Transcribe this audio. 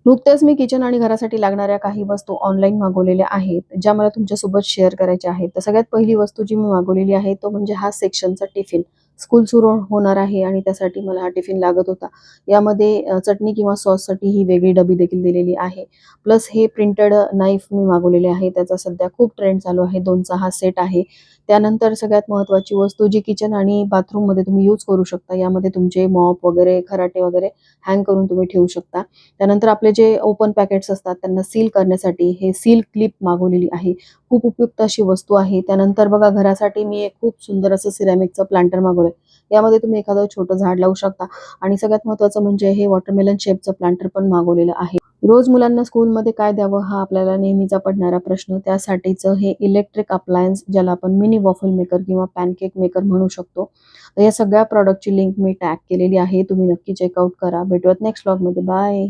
नुकत्याच मी किचन आणि घरासाठी लागणाऱ्या काही वस्तू ऑनलाईन मागवलेल्या आहेत, ज्या मला तुमच्यासोबत शेअर करायच्या आहेत. तर सगळ्यात पहिली वस्तू जी मी मागवलेली आहे, तो म्हणजे हा सेक्शनचा टिफिन. स्कूल सुरू होणार आहे आणि त्यासाठी मला हा टिफिन लागत होता. यामध्ये चटणी किंवा सॉससाठी ही वेगळी डबी देखील दिलेली आहे. प्लस हे प्रिंटेड नाईफ मी मागवलेले आहे. त्याचा सध्या खूप ट्रेंड चालू आहे. 2चा हा सेट आहे. त्यानंतर सगळ्यात महत्त्वाची वस्तू जी किचन आणि बाथरूममध्ये तुम्ही यूज करू शकता. यामध्ये तुमचे मॉप वगैरे, खराटे वगैरे हँग करून तुम्ही ठेवू शकता. त्यानंतर आपले जे ओपन पॅकेट्स असतात त्यांना सील करण्यासाठी हे सील क्लिप मागवलेली आहे. खूप उपयुक्त अशी वस्तू आहे. त्यानंतर बघा घरासाठी मी एक खूप सुंदर असं सिरॅमिकचं प्लांटर मागवलंय. यामध्ये तुम्ही एखादं छोटं झाड लावू शकता आणि सगळ्यात महत्त्वाचं म्हणजे हे वॉटरमेलन शेपचं प्लांटर पण मागवलेलं आहे. रोज मुलांना स्कूलमध्ये काय द्यावं हा आपल्याला नेहमीचा पडणारा प्रश्न. त्यासाठीचं हे इलेक्ट्रिक अप्लायन्स ज्याला आपण मिनी वॉफल मेकर किंवा पॅनकेक मेकर म्हणू शकतो. तर या सगळ्या प्रॉडक्टची लिंक मी टॅग केलेली आहे. तुम्ही नक्की चेकआउट करा. भेटूयात नेक्स्ट व्लॉगमध्ये. बाय.